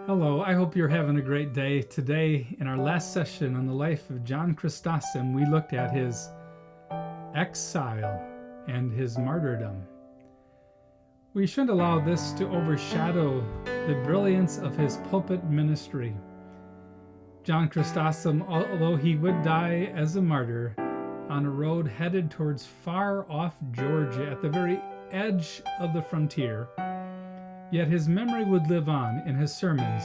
Hello, I hope you're having a great day. Today, in our last session on the life of John Chrysostom, we looked at his exile and his martyrdom. We shouldn't allow this to overshadow the brilliance of his pulpit ministry. John Chrysostom, although he would die as a martyr on a road headed towards far off Georgia at the very edge of the frontier, yet his memory would live on in his sermons,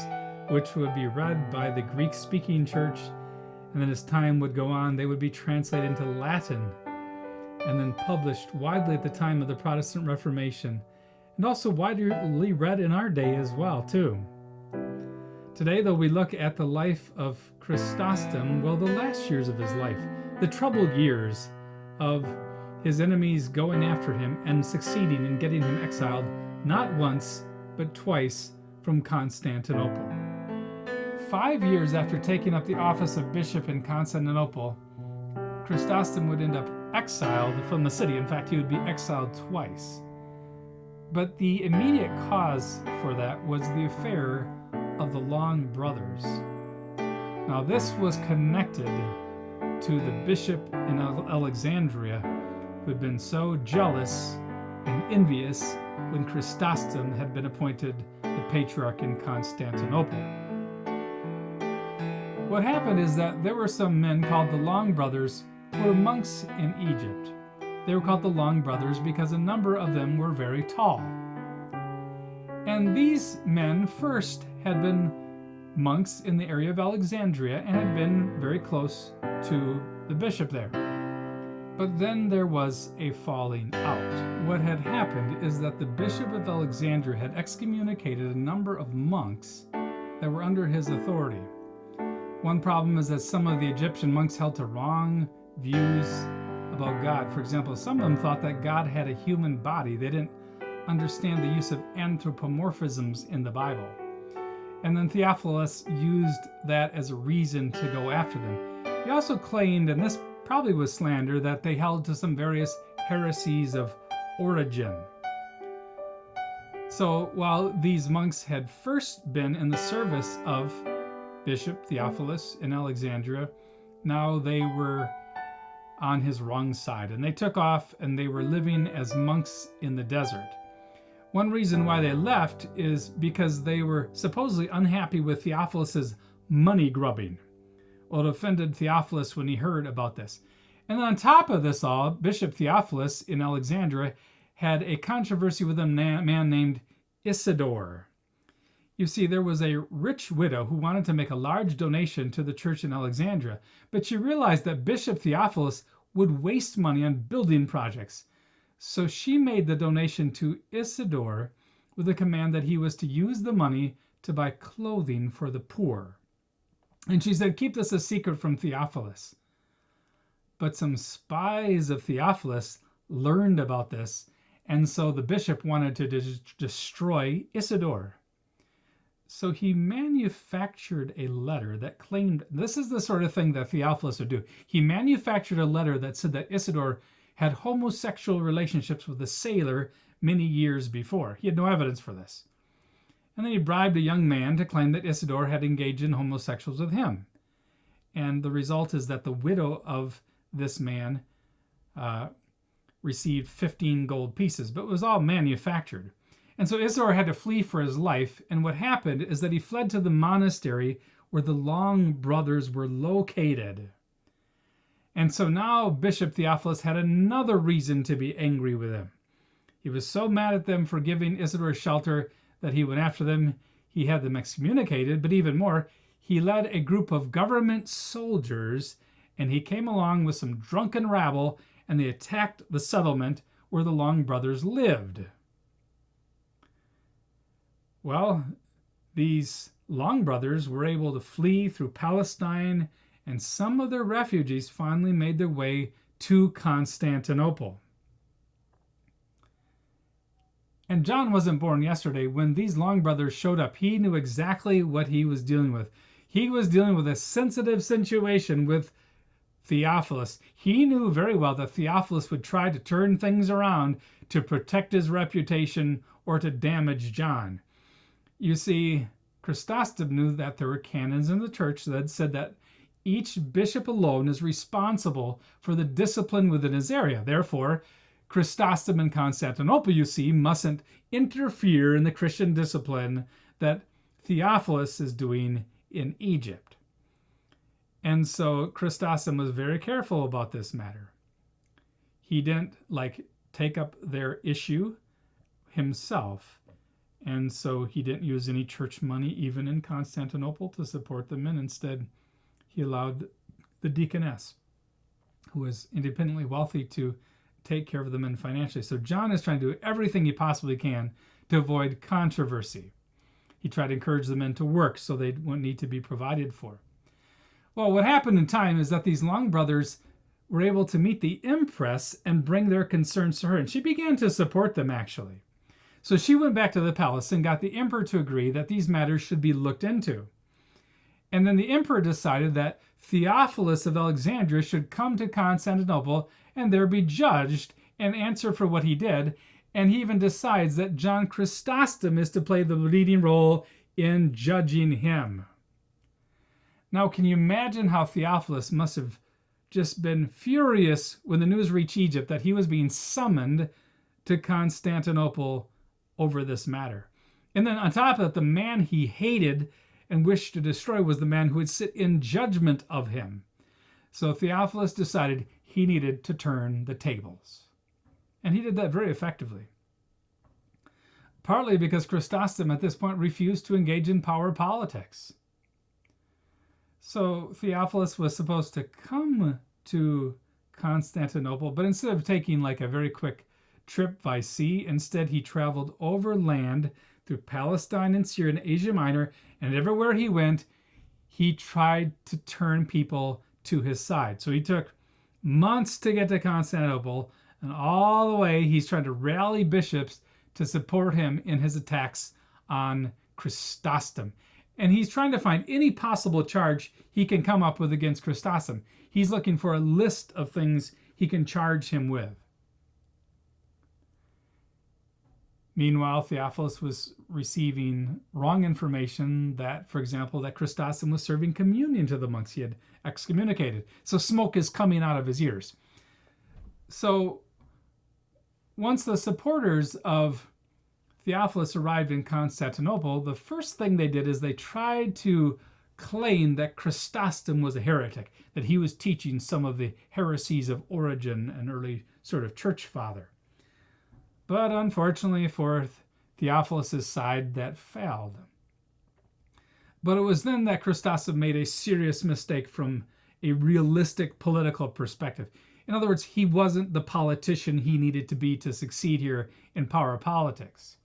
which would be read by the Greek-speaking church, and then as time would go on, they would be translated into Latin and then published widely at the time of the Protestant Reformation, and also widely read in our day as well, too. Today, though, we look at the life of Chrysostom, the last years of his life, the troubled years of his enemies going after him and succeeding in getting him exiled, not once, but twice from Constantinople. 5 years after taking up the office of bishop in Constantinople, Chrysostom would end up exiled from the city. In fact, he would be exiled twice. But the immediate cause for that was the affair of the Long brothers. Now, this was connected to the bishop in Alexandria, who had been so jealous and envious when Chrysostom had been appointed the patriarch in Constantinople. What happened is that there were some men called the Long brothers who were monks in Egypt. They were called the Long brothers because a number of them were very tall. And these men first had been monks in the area of Alexandria and had been very close to the bishop there. But then there was a falling out. What had happened is that the bishop of Alexandria had excommunicated a number of monks that were under his authority. One problem is that some of the Egyptian monks held to wrong views about God. For example, some of them thought that God had a human body. They didn't understand the use of anthropomorphisms in the Bible. And then Theophilus used that as a reason to go after them. He also claimed, and this probably was slander, that they held to some various heresies of origin. So while these monks had first been in the service of Bishop Theophilus in Alexandria, now they were on his wrong side, and they took off and they were living as monks in the desert. One reason why they left is because they were supposedly unhappy with Theophilus's money grubbing. Well, it offended Theophilus when he heard about this. And then on top of this all, Bishop Theophilus in Alexandria had a controversy with a man named Isidore. You see, there was a rich widow who wanted to make a large donation to the church in Alexandria, but she realized that Bishop Theophilus would waste money on building projects. So she made the donation to Isidore with a command that he was to use the money to buy clothing for the poor. And she said, keep this a secret from Theophilus. But some spies of Theophilus learned about this, and so the bishop wanted to destroy Isidore. So he manufactured a letter that claimed, this is the sort of thing that Theophilus would do. He manufactured a letter that said that Isidore had homosexual relationships with a sailor many years before. He had no evidence for this. And then he bribed a young man to claim that Isidore had engaged in homosexuals with him. And the result is that the widow of this man received 15 gold pieces, but it was all manufactured. And so Isidore had to flee for his life, and what happened is that he fled to the monastery where the Long brothers were located. And so now Bishop Theophilus had another reason to be angry with him. He was so mad at them for giving Isidore shelter that he went after them. He had them excommunicated, but even more, he led a group of government soldiers, and he came along with some drunken rabble, and they attacked the settlement where the Long brothers lived. Well, these Long brothers were able to flee through Palestine, and some of their refugees finally made their way to Constantinople. And John wasn't born yesterday. When these Long brothers showed up, he knew exactly what he was dealing with. He was dealing with a sensitive situation with Theophilus. He knew very well that Theophilus would try to turn things around to protect his reputation or to damage John. You see, Chrysostom knew that there were canons in the church that said that each bishop alone is responsible for the discipline within his area. Therefore, Chrysostom in Constantinople, you see, mustn't interfere in the Christian discipline that Theophilus is doing in Egypt. And so Chrysostom was very careful about this matter. He didn't take up their issue himself. And so he didn't use any church money, even in Constantinople, to support them. And instead, he allowed the deaconess, who was independently wealthy, to take care of the men financially. So John is trying to do everything he possibly can to avoid controversy. He tried to encourage the men to work so they wouldn't need to be provided for. Well, what happened in time is that these long brothers were able to meet the empress and bring their concerns to her. And she began to support them, actually. So she went back to the palace and got the emperor to agree that these matters should be looked into. And then the emperor decided that Theophilus of Alexandria should come to Constantinople and there be judged and answer for what he did. And he even decides that John Chrysostom is to play the leading role in judging him. Now, can you imagine how Theophilus must have just been furious when the news reached Egypt that he was being summoned to Constantinople over this matter? And then on top of that, the man he hated and wished to destroy was the man who would sit in judgment of him. So Theophilus decided he needed to turn the tables. And he did that very effectively. Partly because Chrysostom at this point refused to engage in power politics. So Theophilus was supposed to come to Constantinople, but instead of taking a very quick trip by sea, instead he traveled overland through Palestine and Syria and Asia Minor, and everywhere he went, he tried to turn people to his side. So he took months to get to Constantinople, and all the way he's trying to rally bishops to support him in his attacks on Chrysostom. And he's trying to find any possible charge he can come up with against Chrysostom. He's looking for a list of things he can charge him with. Meanwhile, Theophilus was receiving wrong information that, for example, that Chrysostom was serving communion to the monks he had excommunicated. So smoke is coming out of his ears. So once the supporters of Theophilus arrived in Constantinople, the first thing they did is they tried to claim that Chrysostom was a heretic, that he was teaching some of the heresies of Origen, an early sort of church father. But unfortunately for Theophilus' side, that failed. But it was then that Chrysostom made a serious mistake from a realistic political perspective. In other words, he wasn't the politician he needed to be to succeed here in power politics.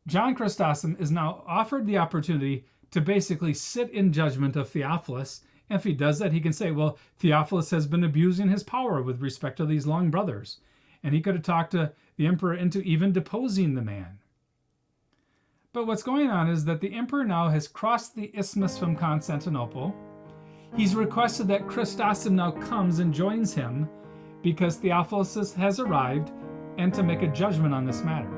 John Chrysostom is now offered the opportunity to basically sit in judgment of Theophilus. And if he does that, he can say, well, Theophilus has been abusing his power with respect to these long brothers. And he could have talked to the emperor into even deposing the man. But what's going on is that the emperor now has crossed the isthmus from Constantinople. He's requested that Chrysostom now comes and joins him because Theophilus has arrived and to make a judgment on this matter.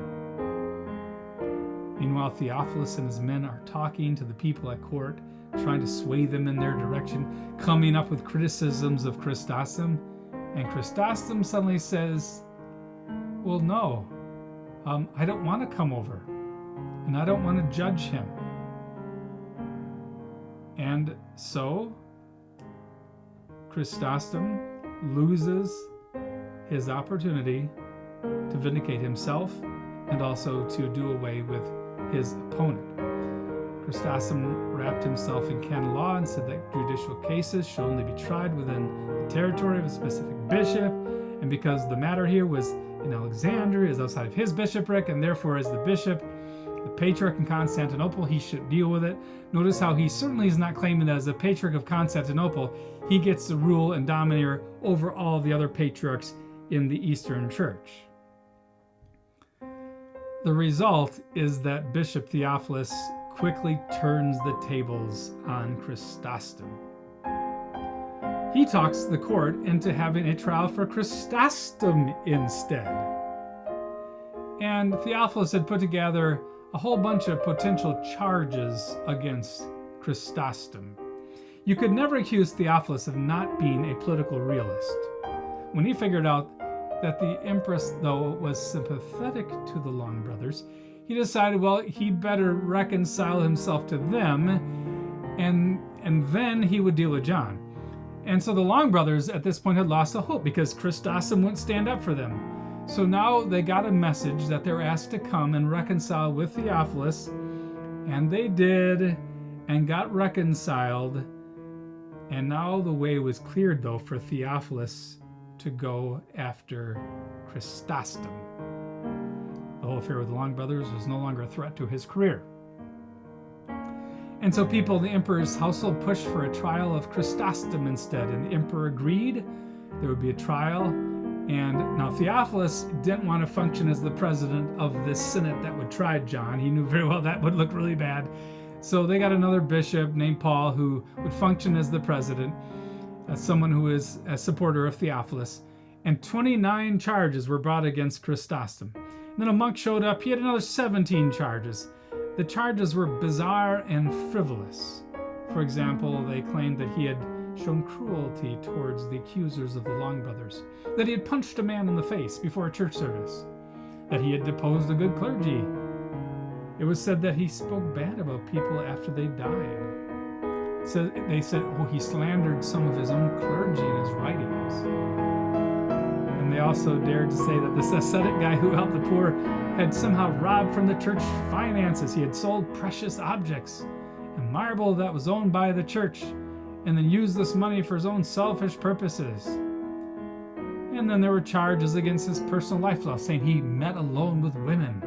Meanwhile, Theophilus and his men are talking to the people at court, trying to sway them in their direction, coming up with criticisms of Chrysostom. And Chrysostom suddenly says, well, no, I don't want to come over, and I don't want to judge him. And so Chrysostom loses his opportunity to vindicate himself and also to do away with his opponent. Chrysostom wrapped himself in canon law and said that judicial cases should only be tried within the territory of a specific bishop, and because the matter here was in Alexandria, is outside of his bishopric, and therefore as the bishop, the patriarch in Constantinople, he should deal with it. Notice how he certainly is not claiming that as the patriarch of Constantinople, he gets to rule and domineer over all the other patriarchs in the Eastern Church. The result is that Bishop Theophilus quickly turns the tables on Chrysostom. He talks the court into having a trial for Chrysostom instead. And Theophilus had put together a whole bunch of potential charges against Chrysostom. You could never accuse Theophilus of not being a political realist. When he figured out that the empress, though, was sympathetic to the Long brothers, he decided, well, he better reconcile himself to them, and then he would deal with John. And so the Long brothers at this point had lost the hope because Chrysostom wouldn't stand up for them. So now they got a message that they were asked to come and reconcile with Theophilus, and they did, and got reconciled. And now the way was cleared, though, for Theophilus to go after Chrysostom. The whole affair with the Long brothers was no longer a threat to his career. And so people in the emperor's household pushed for a trial of Chrysostom instead, and the emperor agreed there would be a trial. And now Theophilus didn't want to function as the president of this synod that would try John. He knew very well that would look really bad. So they got another bishop named Paul who would function as the president, someone who is a supporter of Theophilus. And 29 charges were brought against Chrysostom. And then a monk showed up. He had another 17 charges. The charges were bizarre and frivolous. For example, they claimed that he had shown cruelty towards the accusers of the Long brothers, that he had punched a man in the face before a church service, that he had deposed a good clergy. It was said that he spoke bad about people after they died. So they said, well, he slandered some of his own clergy in his writings. And they also dared to say that this ascetic guy who helped the poor had somehow robbed from the church finances. He had sold precious objects and marble that was owned by the church, and then used this money for his own selfish purposes. And then there were charges against his personal lifestyle, saying he met alone with women.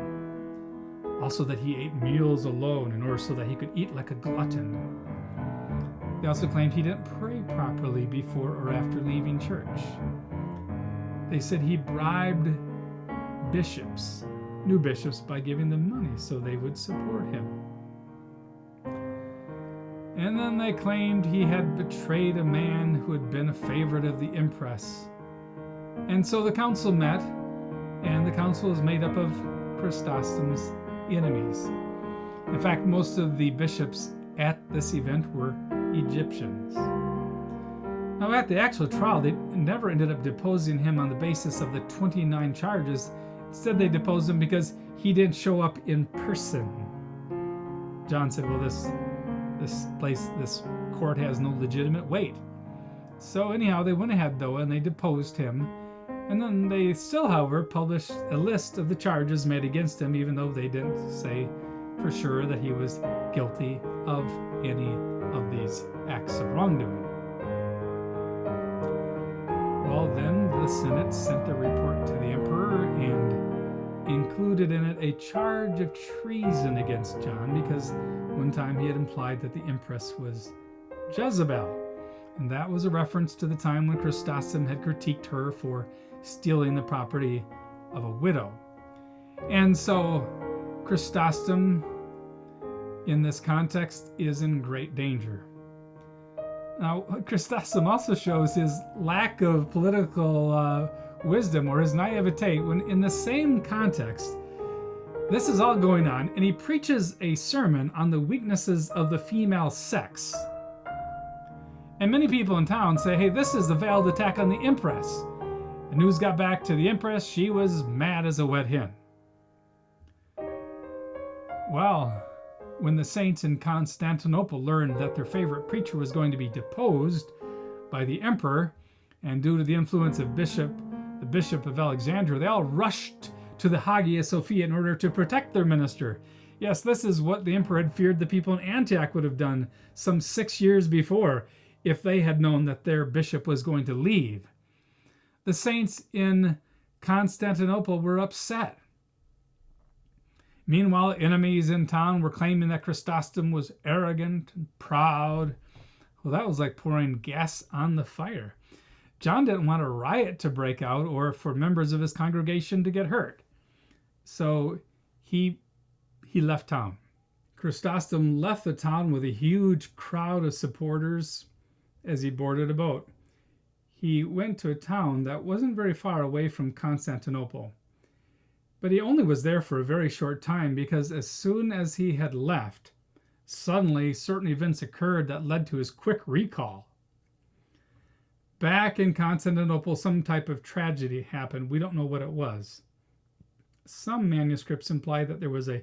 Also that he ate meals alone in order so that he could eat like a glutton. They also claimed he didn't pray properly before or after leaving church. They said he bribed bishops, new bishops, by giving them money so they would support him. And then they claimed he had betrayed a man who had been a favorite of the empress. And so the council met, and the council was made up of Chrysostom's enemies. In fact, most of the bishops at this event were Egyptians. Now, at the actual trial, they never ended up deposing him on the basis of the 29 charges. Instead, they deposed him because he didn't show up in person. John said, well, this court has no legitimate weight. So anyhow, they went ahead, though, and they deposed him. And then they still, however, published a list of the charges made against him, even though they didn't say for sure that he was guilty of any of these acts of wrongdoing. Well, then the Senate sent a report to the emperor and included in it a charge of treason against John, because one time he had implied that the empress was Jezebel. And that was a reference to the time when Chrysostom had critiqued her for stealing the property of a widow. And so Chrysostom, in this context, is in great danger. Now, Chrysostom also shows his lack of political wisdom, or his naivete, when in the same context, this is all going on, and he preaches a sermon on the weaknesses of the female sex. And many people in town say, hey, this is the veiled attack on the empress. And news got back to the empress. She was mad as a wet hen. Well, when the saints in Constantinople learned that their favorite preacher was going to be deposed by the emperor, and due to the influence of the bishop of Alexandria, they all rushed to the Hagia Sophia in order to protect their minister. Yes, this is what the emperor had feared the people in Antioch would have done some 6 years before, if they had known that their bishop was going to leave. The saints in Constantinople were upset. Meanwhile, enemies in town were claiming that Chrysostom was arrogant and proud. Well, that was like pouring gas on the fire. John didn't want a riot to break out or for members of his congregation to get hurt. So he left town. Chrysostom left the town with a huge crowd of supporters as he boarded a boat. He went to a town that wasn't very far away from Constantinople. But he only was there for a very short time, because as soon as he had left, suddenly certain events occurred that led to his quick recall. Back in Constantinople, some type of tragedy happened. We don't know what it was. Some manuscripts imply that there was a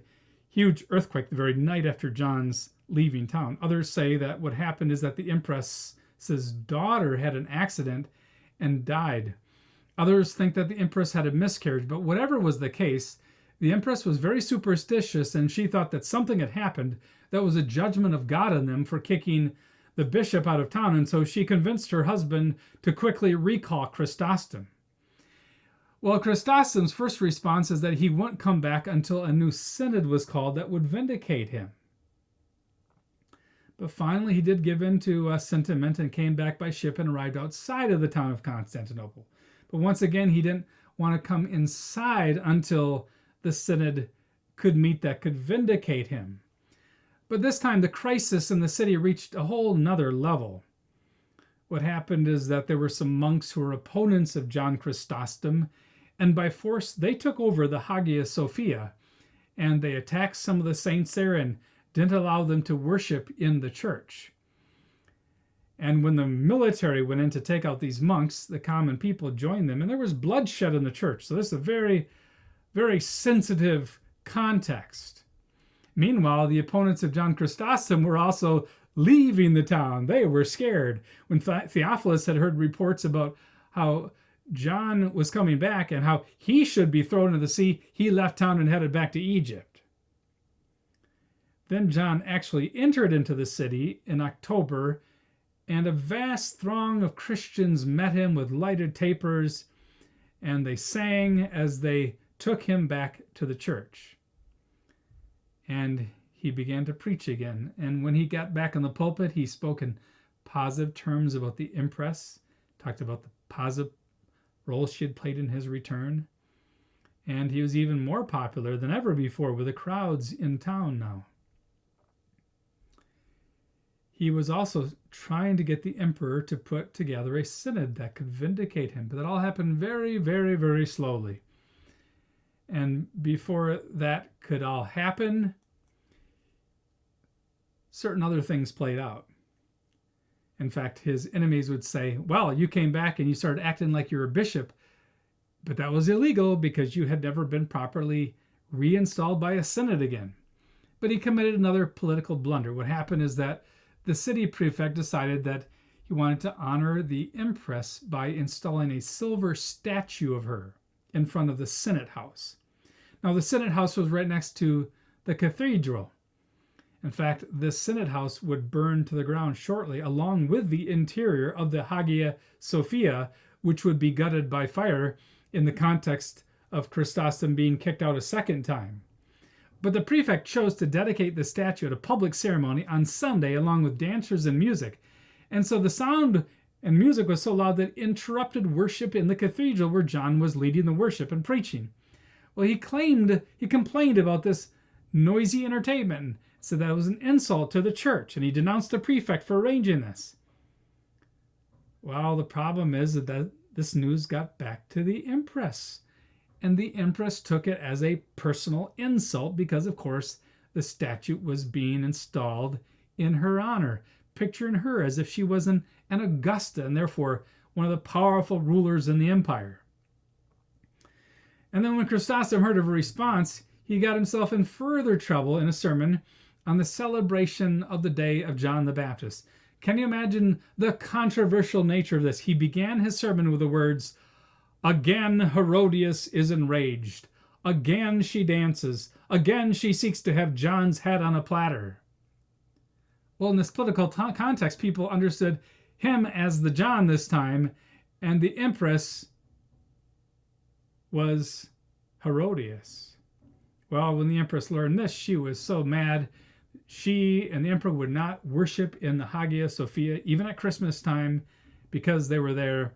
huge earthquake the very night after John's leaving town. Others say that what happened is that the empress's daughter had an accident and died. Others think that the empress had a miscarriage, but whatever was the case, the empress was very superstitious, and she thought that something had happened that was a judgment of God on them for kicking the bishop out of town, and so she convinced her husband to quickly recall Chrysostom. Well, Chrysostom's first response is that he wouldn't come back until a new synod was called that would vindicate him. But finally, he did give in to sentiment and came back by ship and arrived outside of the town of Constantinople. But once again, he didn't want to come inside until the synod could meet that could vindicate him. But this time, the crisis in the city reached a whole nother level. What happened is that there were some monks who were opponents of John Chrysostom, and by force, they took over the Hagia Sophia, and they attacked some of the saints there and didn't allow them to worship in the church. And when the military went in to take out these monks, the common people joined them, and there was bloodshed in the church. So this is a very, very sensitive context. Meanwhile, the opponents of John Chrysostom were also leaving the town. They were scared. When Theophilus had heard reports about how John was coming back and how he should be thrown into the sea, he left town and headed back to Egypt. Then John actually entered into the city in October, and a vast throng of Christians met him with lighted tapers, and they sang as they took him back to the church. And he began to preach again. And when he got back in the pulpit, he spoke in positive terms about the empress, talked about the positive role she had played in his return. And he was even more popular than ever before with the crowds in town now. He was also trying to get the emperor to put together a synod that could vindicate him. But that all happened very, very, very slowly. And before that could all happen, certain other things played out. In fact, his enemies would say, well, you came back and you started acting like you're a bishop, but that was illegal because you had never been properly reinstalled by a synod again. But he committed another political blunder. What happened is that the city prefect decided that he wanted to honor the empress by installing a silver statue of her in front of the Senate House. Now, the Senate House was right next to the cathedral. In fact, the Senate House would burn to the ground shortly, along with the interior of the Hagia Sophia, which would be gutted by fire in the context of Chrysostom being kicked out a second time. But the prefect chose to dedicate the statue at a public ceremony on Sunday, along with dancers and music. And so the sound and music was so loud that it interrupted worship in the cathedral where John was leading the worship and preaching. Well, he complained about this noisy entertainment and said that it was an insult to the church, and he denounced the prefect for arranging this. Well, the problem is that this news got back to the empress, and the empress took it as a personal insult because, of course, the statue was being installed in her honor, picturing her as if she was an Augusta and therefore one of the powerful rulers in the empire. And then when Chrysostom heard of a response, he got himself in further trouble in a sermon on the celebration of the day of John the Baptist. Can you imagine the controversial nature of this? He began his sermon with the words, "Again Herodias is enraged. Again she dances. Again she seeks to have John's head on a platter." Well, in this political context, people understood him as the John this time, and the empress was Herodias. Well, when the empress learned this, she was so mad. She and the emperor would not worship in the Hagia Sophia, even at Christmas time, because they were there.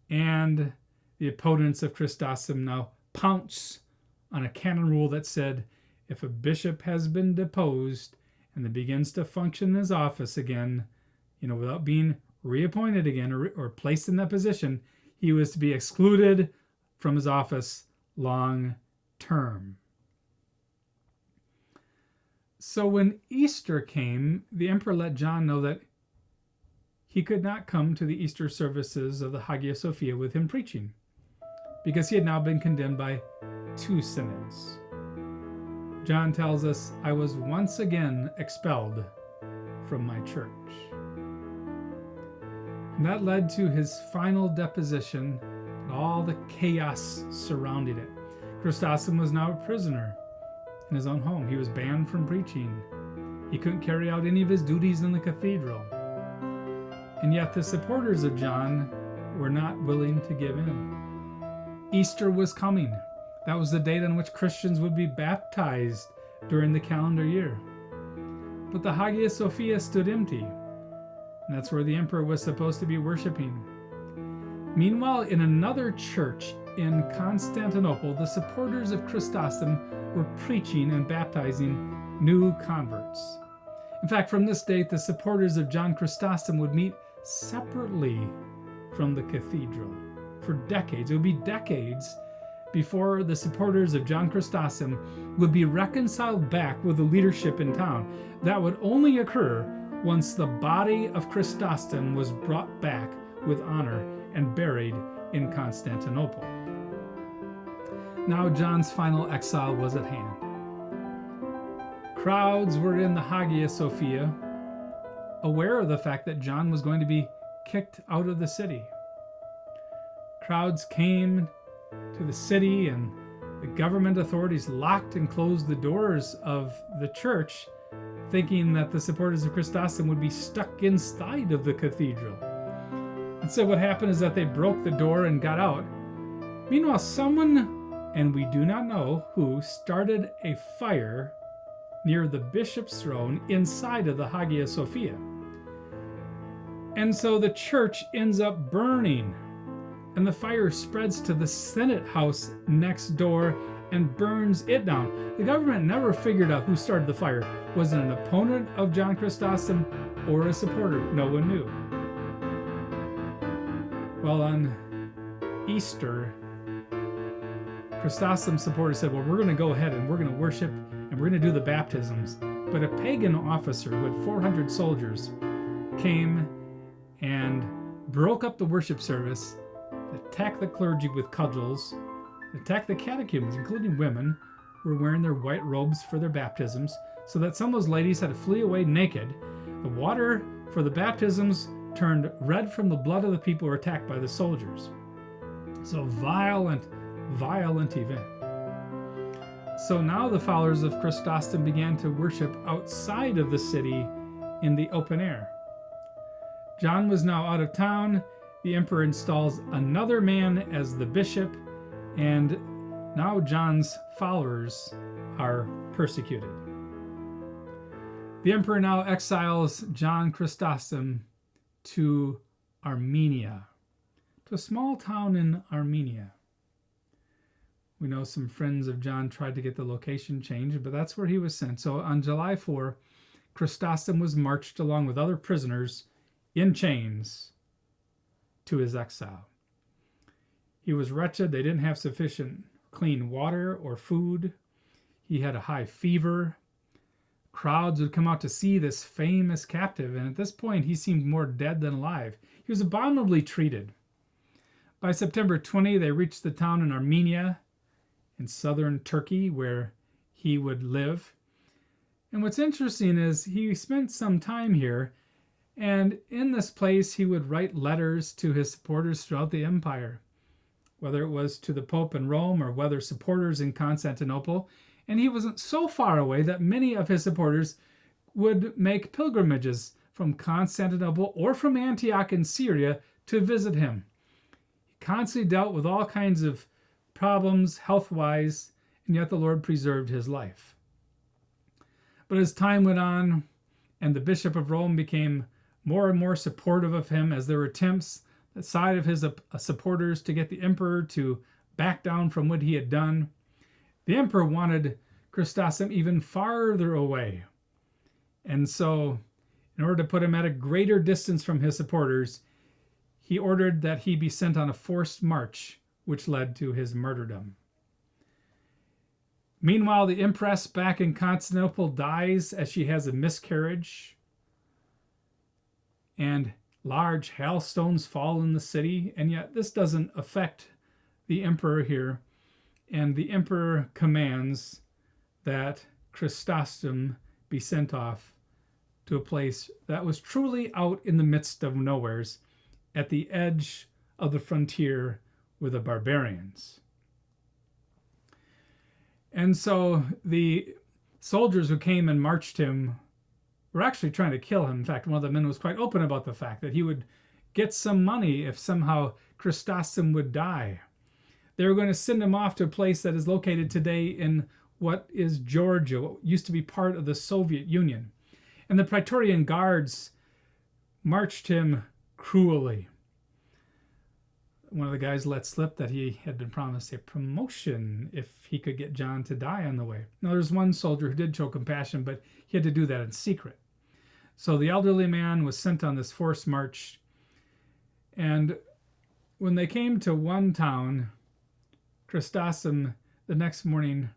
And the opponents of Chrysostom now pounce on a canon rule that said, if a bishop has been deposed and then begins to function in his office again, without being reappointed again or placed in that position, he was to be excluded from his office long term. So when Easter came, the emperor let John know that he could not come to the Easter services of the Hagia Sophia with him preaching, because he had now been condemned by 2 synods. John tells us, "I was once again expelled from my church." And that led to his final deposition and all the chaos surrounding it. Chrysostom was now a prisoner in his own home. He was banned from preaching. He couldn't carry out any of his duties in the cathedral. And yet the supporters of John were not willing to give in. Easter was coming. That was the date on which Christians would be baptized during the calendar year. But the Hagia Sophia stood empty, and that's where the emperor was supposed to be worshiping. Meanwhile, in another church in Constantinople, the supporters of Chrysostom were preaching and baptizing new converts. In fact, from this date, the supporters of John Chrysostom would meet separately from the cathedral for decades. It would be decades before the supporters of John Chrysostom would be reconciled back with the leadership in town. That would only occur once the body of Chrysostom was brought back with honor and buried in Constantinople. Now John's final exile was at hand. Crowds were in the Hagia Sophia, aware of the fact that John was going to be kicked out of the city. Crowds came to the city, and the government authorities locked and closed the doors of the church, thinking that the supporters of Chrysostom would be stuck inside of the cathedral. And so what happened is that they broke the door and got out. Meanwhile, someone, and we do not know who, started a fire near the bishop's throne inside of the Hagia Sophia. And so the church ends up burning, and the fire spreads to the Senate house next door and burns it down. The government never figured out who started the fire. Was it an opponent of John Chrysostom or a supporter? No one knew. Well, on Easter, Chrysostom's supporters said, well, we're going to go ahead and we're going to worship and we're going to do the baptisms. But a pagan officer who had 400 soldiers came and broke up the worship service, attacked the clergy with cudgels, attacked the catechumens, including women, who were wearing their white robes for their baptisms, so that some of those ladies had to flee away naked. The water for the baptisms turned red from the blood of the people who were attacked by the soldiers. So violent event. So now the followers of Chrysostom began to worship outside of the city in the open air. John was now out of town. The emperor installs another man as the bishop, and now John's followers are persecuted. The emperor now exiles John Chrysostom to Armenia, to a small town in Armenia. We know some friends of John tried to get the location changed, but that's where he was sent. So on July 4, Chrysostom was marched along with other prisoners in chains to his exile. He was wretched. They didn't have sufficient clean water or food. He had a high fever. Crowds would come out to see this famous captive, and at this point he seemed more dead than alive. He was abominably treated. By September 20, they reached the town in Armenia in southern Turkey where he would live. And what's interesting is he spent some time here, and in this place he would write letters to his supporters throughout the empire, whether it was to the Pope in Rome or whether supporters in Constantinople. And he wasn't so far away that many of his supporters would make pilgrimages from Constantinople or from Antioch in Syria to visit him. He constantly dealt with all kinds of problems health-wise, and yet the Lord preserved his life. But as time went on, and the Bishop of Rome became more and more supportive of him, as there were attempts the side of his supporters to get the emperor to back down from what he had done, the emperor wanted Chrysostom even farther away. And so, in order to put him at a greater distance from his supporters, he ordered that he be sent on a forced march, which led to his martyrdom. Meanwhile, the empress back in Constantinople dies as she has a miscarriage, and large hailstones fall in the city, and yet this doesn't affect the emperor here. And the emperor commands that Chrysostom be sent off to a place that was truly out in the midst of nowheres, at the edge of the frontier with the barbarians. And so the soldiers who came and marched him were actually trying to kill him. In fact, one of the men was quite open about the fact that he would get some money if somehow Chrysostom would die. They were going to send him off to a place that is located today in what is Georgia, what used to be part of the Soviet Union. And the Praetorian Guards marched him cruelly. One of the guys let slip that he had been promised a promotion if he could get John to die on the way. Now, there's one soldier who did show compassion, but he had to do that in secret. So the elderly man was sent on this forced march. And when they came to one town, Chrysostom the next morning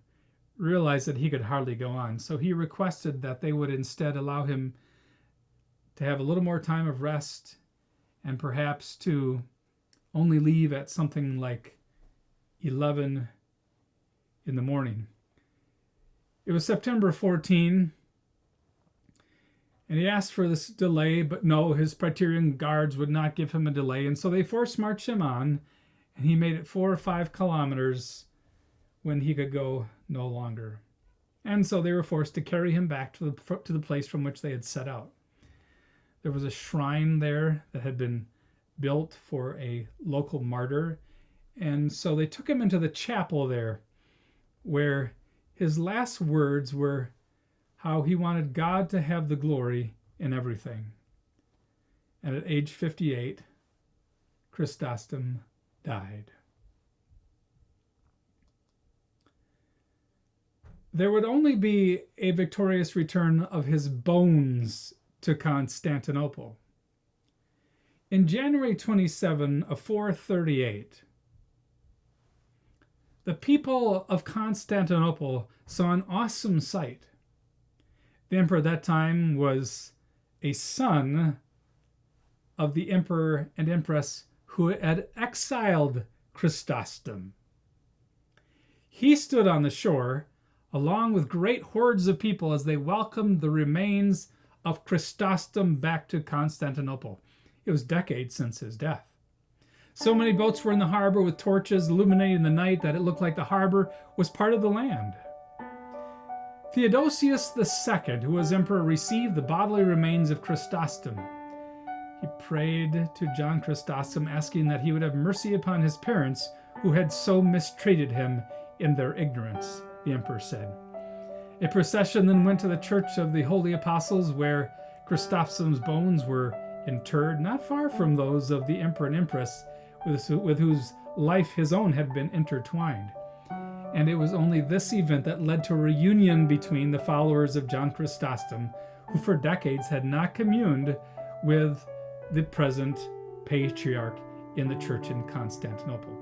realized that he could hardly go on. So he requested that they would instead allow him to have a little more time of rest and perhaps to only leave at something like 11 in the morning. It was September 14, and he asked for this delay, but no, his Praetorian Guards would not give him a delay, and so they forced marched him on, and he made it 4 or 5 kilometers when he could go no longer. And so they were forced to carry him back to the place from which they had set out. There was a shrine there that had been built for a local martyr, and so they took him into the chapel there, where his last words were how he wanted God to have the glory in everything. And at age 58, Chrysostom died. There would only be a victorious return of his bones to Constantinople. In January 27 of 438, the people of Constantinople saw an awesome sight. The emperor at that time was a son of the emperor and empress who had exiled Chrysostom. He stood on the shore along with great hordes of people as they welcomed the remains of Chrysostom back to Constantinople. It was decades since his death. So many boats were in the harbor with torches illuminating the night that it looked like the harbor was part of the land. Theodosius II, who was emperor, received the bodily remains of Chrysostom. He prayed to John Chrysostom, asking that he would have mercy upon his parents who had so mistreated him in their ignorance, the emperor said. A procession then went to the Church of the Holy Apostles, where Chrysostom's bones were interred, not far from those of the emperor and empress, with whose life his own had been intertwined. And it was only this event that led to a reunion between the followers of John Chrysostom, who for decades had not communed with the present patriarch in the church in Constantinople.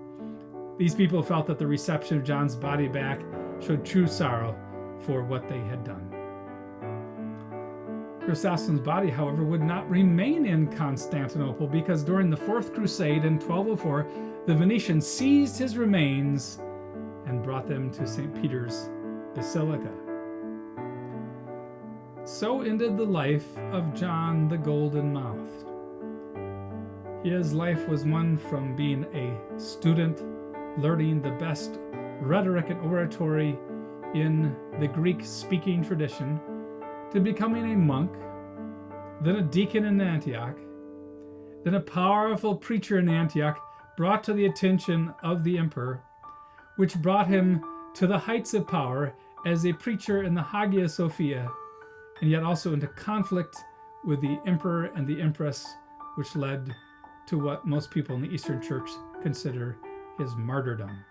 These people felt that the reception of John's body back showed true sorrow for what they had done. Chrysostom's body, however, would not remain in Constantinople, because during the Fourth Crusade in 1204, the Venetians seized his remains and brought them to St. Peter's Basilica. So ended the life of John the Golden-Mouthed. His life was one from being a student, learning the best rhetoric and oratory in the Greek-speaking tradition, to becoming a monk, then a deacon in Antioch, then a powerful preacher in Antioch, brought to the attention of the emperor, which brought him to the heights of power as a preacher in the Hagia Sophia, and yet also into conflict with the emperor and the empress, which led to what most people in the Eastern Church consider his martyrdom.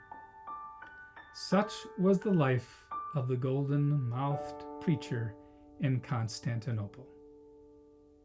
Such was the life of the golden-mouthed preacher in Constantinople.